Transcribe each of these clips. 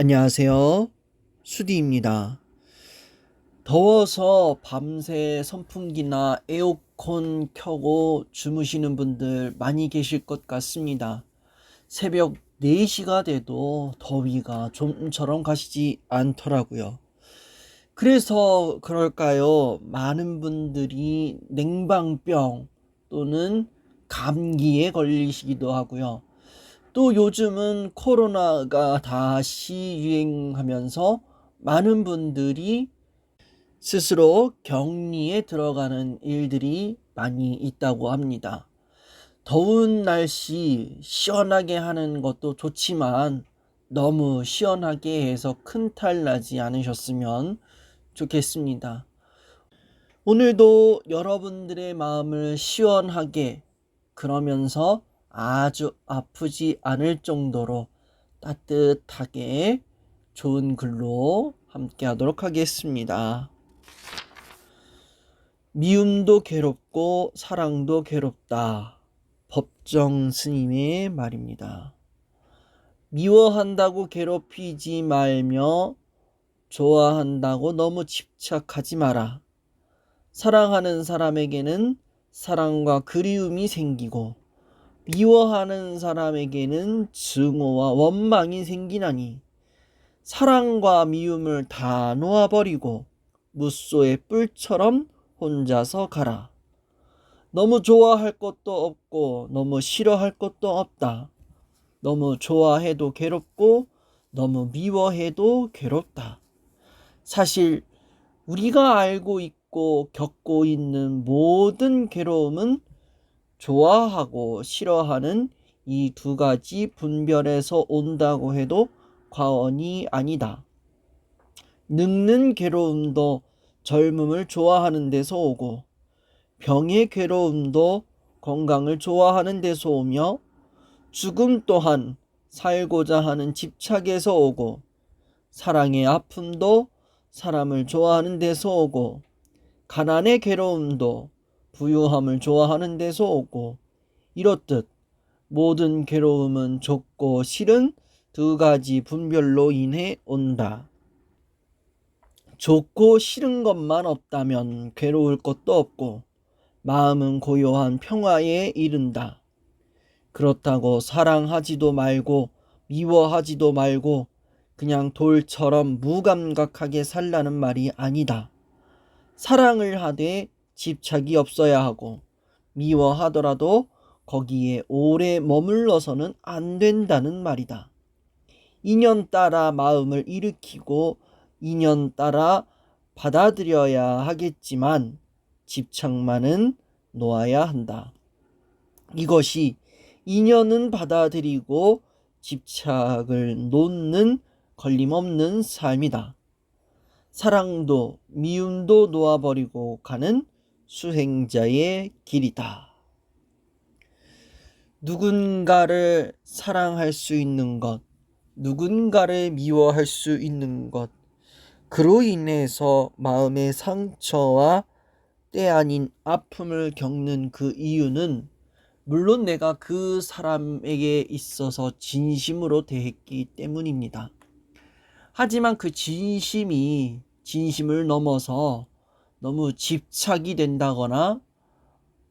안녕하세요. 수디입니다. 더워서 밤새 선풍기나 에어컨 켜고 주무시는 분들 많이 계실 것 같습니다. 새벽 4시가 돼도 더위가 좀처럼 가시지 않더라고요. 그래서 그럴까요? 많은 분들이 냉방병 또는 감기에 걸리시기도 하고요. 또 요즘은 코로나가 다시 유행하면서 많은 분들이 스스로 격리에 들어가는 일들이 많이 있다고 합니다. 더운 날씨 시원하게 하는 것도 좋지만 너무 시원하게 해서 큰 탈 나지 않으셨으면 좋겠습니다. 오늘도 여러분들의 마음을 시원하게, 그러면서 아주 아프지 않을 정도로 따뜻하게 좋은 글로 함께 하도록 하겠습니다. 미움도 괴롭고 사랑도 괴롭다. 법정 스님의 말입니다. 미워한다고 괴롭히지 말며 좋아한다고 너무 집착하지 마라. 사랑하는 사람에게는 사랑과 그리움이 생기고 미워하는 사람에게는 증오와 원망이 생기나니 사랑과 미움을 다 놓아버리고 무소의 뿔처럼 혼자서 가라. 너무 좋아할 것도 없고 너무 싫어할 것도 없다. 너무 좋아해도 괴롭고 너무 미워해도 괴롭다. 사실 우리가 알고 있고 겪고 있는 모든 괴로움은 좋아하고 싫어하는 이 두 가지 분별에서 온다고 해도 과언이 아니다. 늙는 괴로움도 젊음을 좋아하는 데서 오고, 병의 괴로움도 건강을 좋아하는 데서 오며, 죽음 또한 살고자 하는 집착에서 오고, 사랑의 아픔도 사람을 좋아하는 데서 오고, 가난의 괴로움도 부유함을 좋아하는 데서 오고, 이렇듯 모든 괴로움은 좋고 싫은 두 가지 분별로 인해 온다. 좋고 싫은 것만 없다면 괴로울 것도 없고 마음은 고요한 평화에 이른다. 그렇다고 사랑하지도 말고 미워하지도 말고 그냥 돌처럼 무감각하게 살라는 말이 아니다. 사랑을 하되 집착이 없어야 하고 미워하더라도 거기에 오래 머물러서는 안 된다는 말이다. 인연 따라 마음을 일으키고 인연 따라 받아들여야 하겠지만 집착만은 놓아야 한다. 이것이 인연은 받아들이고 집착을 놓는 걸림없는 삶이다. 사랑도 미움도 놓아버리고 가는 수행자의 길이다. 누군가를 사랑할 수 있는 것, 누군가를 미워할 수 있는 것, 그로 인해서 마음의 상처와 때 아닌 아픔을 겪는 그 이유는 물론 내가 그 사람에게 있어서 진심으로 대했기 때문입니다. 하지만 그 진심을 넘어서 너무 집착이 된다거나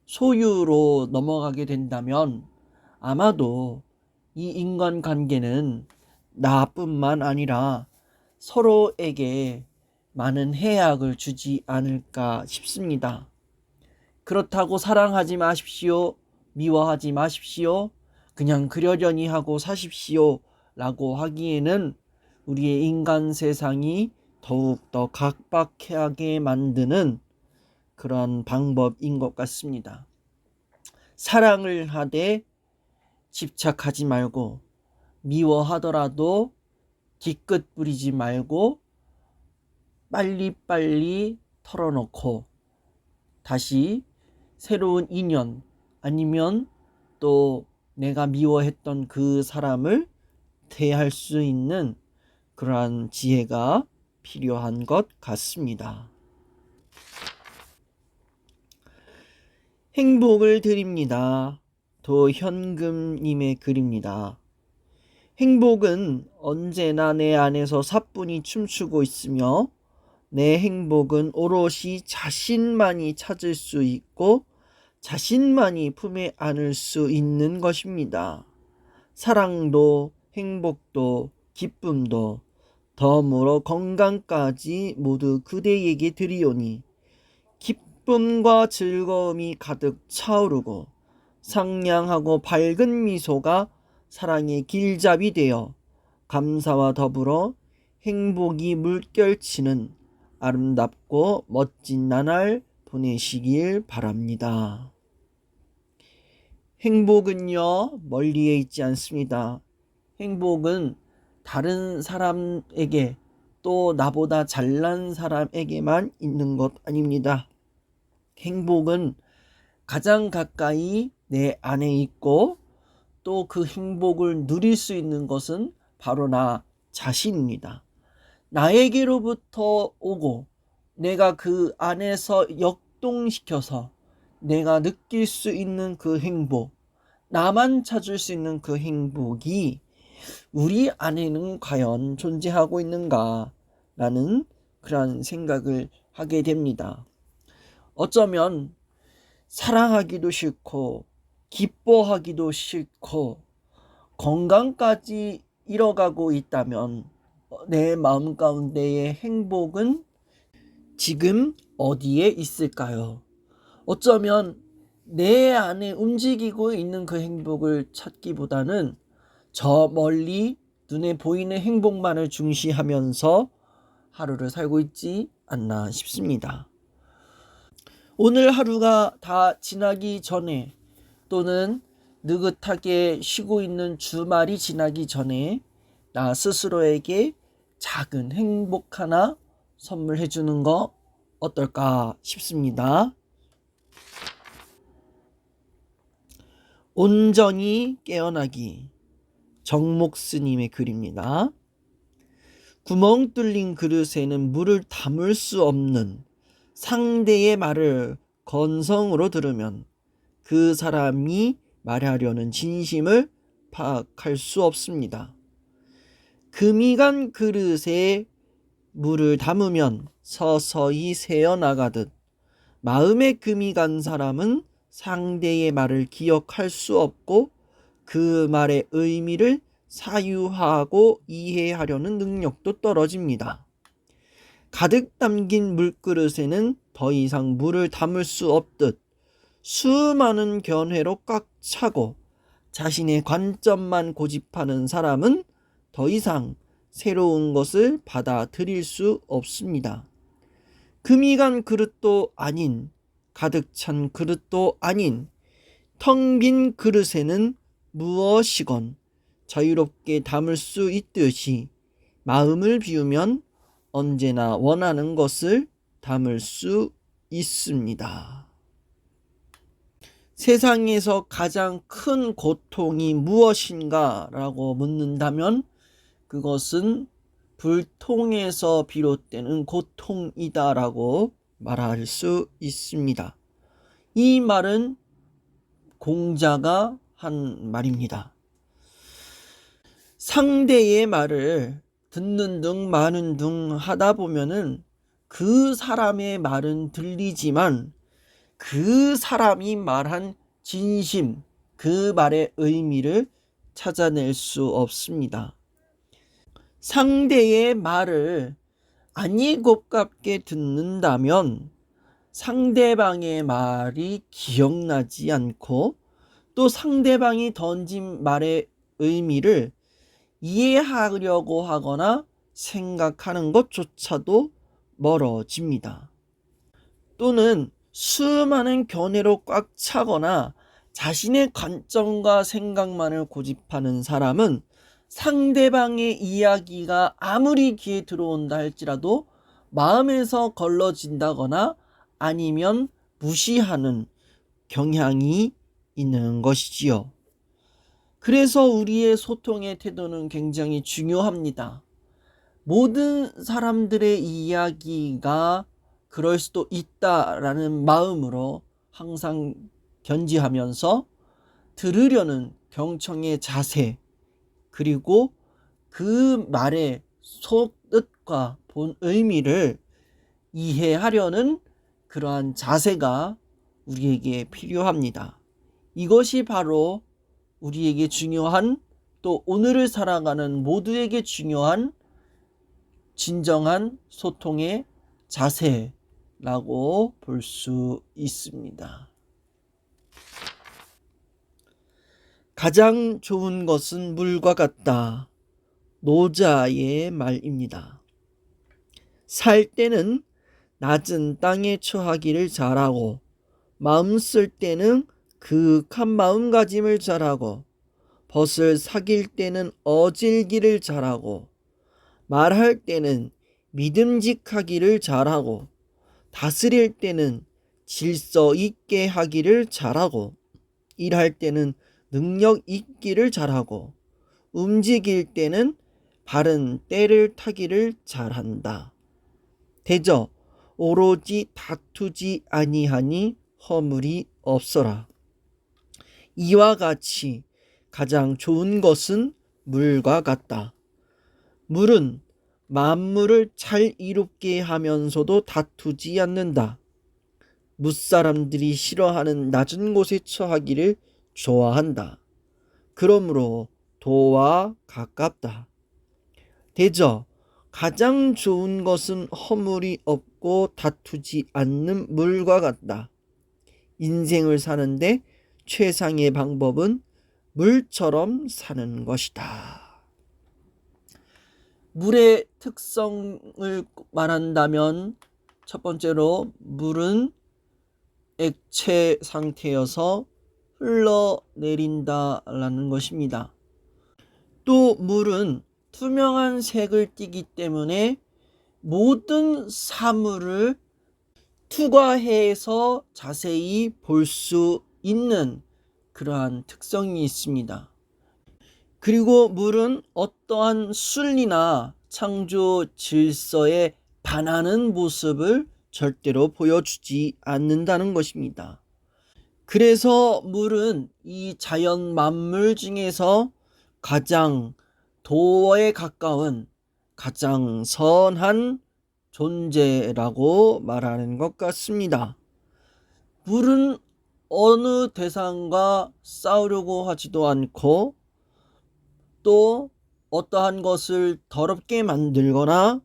소유로 넘어가게 된다면 아마도 이 인간관계는 나뿐만 아니라 서로에게 많은 해악을 주지 않을까 싶습니다. 그렇다고 사랑하지 마십시오, 미워하지 마십시오, 그냥 그러려니 하고 사십시오 라고 하기에는 우리의 인간 세상이 더욱더 각박하게 만드는 그런 방법인 것 같습니다. 사랑을 하되 집착하지 말고 미워하더라도 뒤끝 부리지 말고 빨리빨리 털어놓고 다시 새로운 인연 아니면 또 내가 미워했던 그 사람을 대할 수 있는 그러한 지혜가 필요한 것 같습니다. 행복을 드립니다. 도현금님의 글입니다. 행복은 언제나 내 안에서 사뿐히 춤추고 있으며 내 행복은 오롯이 자신만이 찾을 수 있고 자신만이 품에 안을 수 있는 것입니다. 사랑도 행복도 기쁨도 덤으로 건강까지 모두 그대에게 드리오니 기쁨과 즐거움이 가득 차오르고 상냥하고 밝은 미소가 사랑의 길잡이 되어 감사와 더불어 행복이 물결치는 아름답고 멋진 나날 보내시길 바랍니다. 행복은요, 멀리에 있지 않습니다. 행복은 다른 사람에게 또 나보다 잘난 사람에게만 있는 것 아닙니다. 행복은 가장 가까이 내 안에 있고 또 그 행복을 누릴 수 있는 것은 바로 나 자신입니다. 나에게로부터 오고 내가 그 안에서 역동시켜서 내가 느낄 수 있는 그 행복, 나만 찾을 수 있는 그 행복이 우리 안에는 과연 존재하고 있는가 라는 그런 생각을 하게 됩니다. 어쩌면 사랑하기도 싫고 기뻐하기도 싫고 건강까지 잃어가고 있다면 내 마음 가운데의 행복은 지금 어디에 있을까요? 어쩌면 내 안에 움직이고 있는 그 행복을 찾기보다는 저 멀리 눈에 보이는 행복만을 중시하면서 하루를 살고 있지 않나 싶습니다. 오늘 하루가 다 지나기 전에 또는 느긋하게 쉬고 있는 주말이 지나기 전에 나 스스로에게 작은 행복 하나 선물해 주는 거 어떨까 싶습니다. 온전히 깨어나기, 정목 스님의 글입니다. 구멍 뚫린 그릇에는 물을 담을 수 없는 상대의 말을 건성으로 들으면 그 사람이 말하려는 진심을 파악할 수 없습니다. 금이 간 그릇에 물을 담으면 서서히 새어나가듯 마음에 금이 간 사람은 상대의 말을 기억할 수 없고 그 말의 의미를 사유하고 이해하려는 능력도 떨어집니다. 가득 담긴 물그릇에는 더 이상 물을 담을 수 없듯 수많은 견해로 꽉 차고 자신의 관점만 고집하는 사람은 더 이상 새로운 것을 받아들일 수 없습니다. 금이 간 그릇도 아닌 가득 찬 그릇도 아닌 텅 빈 그릇에는 무엇이건 자유롭게 담을 수 있듯이 마음을 비우면 언제나 원하는 것을 담을 수 있습니다. 세상에서 가장 큰 고통이 무엇인가 라고 묻는다면 그것은 불통에서 비롯되는 고통이다 라고 말할 수 있습니다. 이 말은 공자가 한 말입니다. 상대의 말을 듣는 둥 마는 둥 하다 보면은 그 사람의 말은 들리지만 그 사람이 말한 진심, 그 말의 의미를 찾아낼 수 없습니다. 상대의 말을 아니 곱깝게 듣는다면 상대방의 말이 기억나지 않고 또 상대방이 던진 말의 의미를 이해하려고 하거나 생각하는 것조차도 멀어집니다. 또는 수많은 견해로 꽉 차거나 자신의 관점과 생각만을 고집하는 사람은 상대방의 이야기가 아무리 귀에 들어온다 할지라도 마음에서 걸러진다거나 아니면 무시하는 경향이 있는 것이지요. 그래서 우리의 소통의 태도는 굉장히 중요합니다. 모든 사람들의 이야기가 그럴 수도 있다라는 마음으로 항상 견지하면서 들으려는 경청의 자세, 그리고 그 말의 속뜻과 본 의미를 이해하려는 그러한 자세가 우리에게 필요합니다. 이것이 바로 우리에게 중요한, 또 오늘을 살아가는 모두에게 중요한 진정한 소통의 자세라고 볼 수 있습니다. 가장 좋은 것은 물과 같다. 노자의 말입니다. 살 때는 낮은 땅에 처하기를 잘하고, 마음 쓸 때는 그윽한 마음가짐을 잘하고, 벗을 사귈 때는 어질기를 잘하고, 말할 때는 믿음직하기를 잘하고, 다스릴 때는 질서 있게 하기를 잘하고, 일할 때는 능력 있기를 잘하고, 움직일 때는 바른 때를 타기를 잘한다. 대저 오로지 다투지 아니하니 허물이 없어라. 이와 같이 가장 좋은 것은 물과 같다. 물은 만물을 잘 이롭게 하면서도 다투지 않는다. 뭇사람들이 싫어하는 낮은 곳에 처하기를 좋아한다. 그러므로 도와 가깝다. 대저 가장 좋은 것은 허물이 없고 다투지 않는 물과 같다. 인생을 사는데 최상의 방법은 물처럼 사는 것이다. 물의 특성을 말한다면 첫 번째로 물은 액체 상태여서 흘러내린다라는 것입니다. 또 물은 투명한 색을 띠기 때문에 모든 사물을 투과해서 자세히 볼 수 있는 그러한 특성이 있습니다. 그리고 물은 어떠한 순리나 창조 질서에 반하는 모습을 절대로 보여주지 않는다는 것입니다. 그래서 물은 이 자연 만물 중에서 가장 도에 가까운 가장 선한 존재라고 말하는 것 같습니다. 물은 어느 대상과 싸우려고 하지도 않고, 또 어떠한 것을 더럽게 만들거나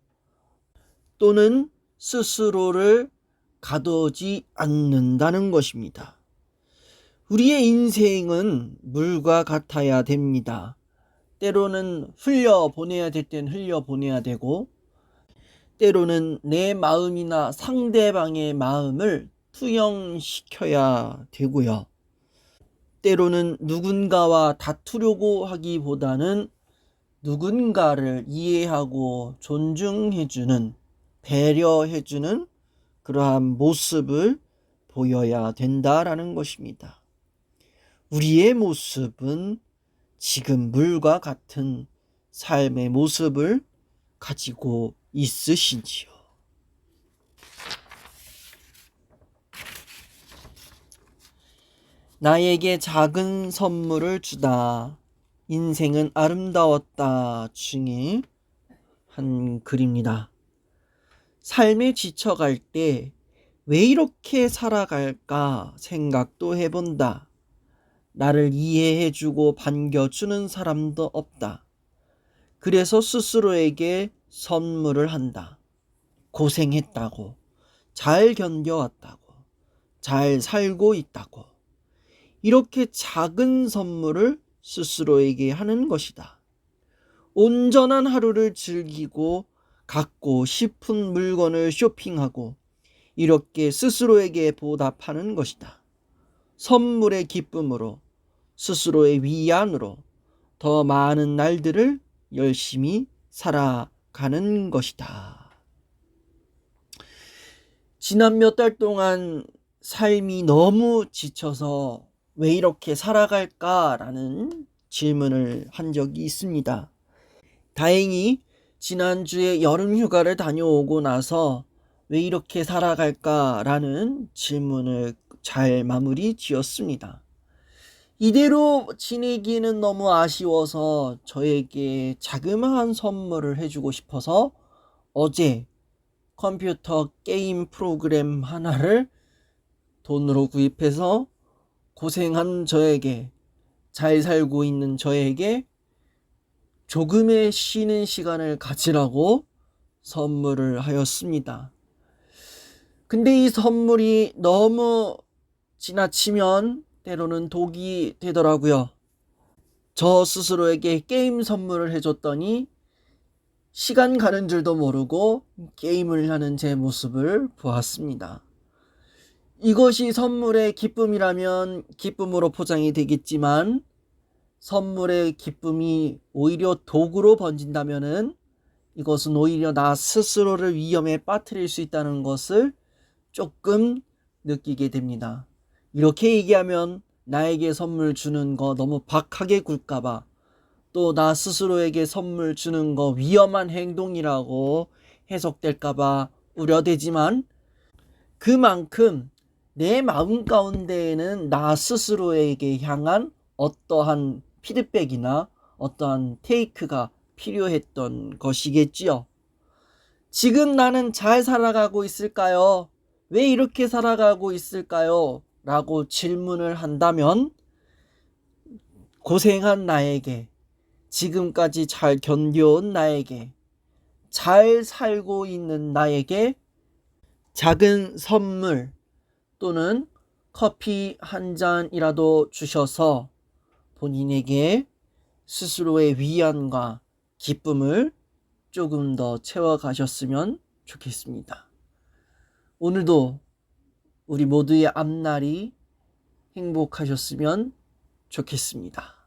또는 스스로를 가두지 않는다는 것입니다. 우리의 인생은 물과 같아야 됩니다. 때로는 흘려보내야 될 땐 흘려보내야 되고, 때로는 내 마음이나 상대방의 마음을 투영시켜야 되고요. 때로는 누군가와 다투려고 하기보다는 누군가를 이해하고 존중해주는, 배려해주는 그러한 모습을 보여야 된다라는 것입니다. 우리의 모습은 지금 물과 같은 삶의 모습을 가지고 있으신지요? 나에게 작은 선물을 주다. 인생은 아름다웠다 중에 한 글입니다. 삶에 지쳐갈 때 왜 이렇게 살아갈까 생각도 해본다. 나를 이해해주고 반겨주는 사람도 없다. 그래서 스스로에게 선물을 한다. 고생했다고, 잘 견뎌왔다고, 잘 살고 있다고. 이렇게 작은 선물을 스스로에게 하는 것이다. 온전한 하루를 즐기고 갖고 싶은 물건을 쇼핑하고 이렇게 스스로에게 보답하는 것이다. 선물의 기쁨으로, 스스로의 위안으로 더 많은 날들을 열심히 살아가는 것이다. 지난 몇 달 동안 삶이 너무 지쳐서 왜 이렇게 살아갈까라는 질문을 한 적이 있습니다. 다행히 지난주에 여름 휴가를 다녀오고 나서 왜 이렇게 살아갈까라는 질문을 잘 마무리 지었습니다. 이대로 지내기는 너무 아쉬워서 저에게 자그마한 선물을 해주고 싶어서 어제 컴퓨터 게임 프로그램 하나를 돈으로 구입해서 고생한 저에게, 잘 살고 있는 저에게 조금의 쉬는 시간을 가지라고 선물을 하였습니다. 근데 이 선물이 너무 지나치면 때로는 독이 되더라고요. 저 스스로에게 게임 선물을 해줬더니 시간 가는 줄도 모르고 게임을 하는 제 모습을 보았습니다. 이것이 선물의 기쁨이라면 기쁨으로 포장이 되겠지만, 선물의 기쁨이 오히려 독으로 번진다면은 이것은 오히려 나 스스로를 위험에 빠뜨릴 수 있다는 것을 조금 느끼게 됩니다. 이렇게 얘기하면 나에게 선물 주는 거 너무 박하게 굴까봐, 또 나 스스로에게 선물 주는 거 위험한 행동이라고 해석될까봐 우려되지만, 그만큼 내 마음 가운데에는 나 스스로에게 향한 어떠한 피드백이나 어떠한 테이크가 필요했던 것이겠지요. 지금 나는 잘 살아가고 있을까요? 왜 이렇게 살아가고 있을까요? 라고 질문을 한다면, 고생한 나에게, 지금까지 잘 견뎌온 나에게, 잘 살고 있는 나에게 작은 선물 또는 커피 한 잔이라도 주셔서 본인에게 스스로의 위안과 기쁨을 조금 더 채워가셨으면 좋겠습니다. 오늘도 우리 모두의 앞날이 행복하셨으면 좋겠습니다.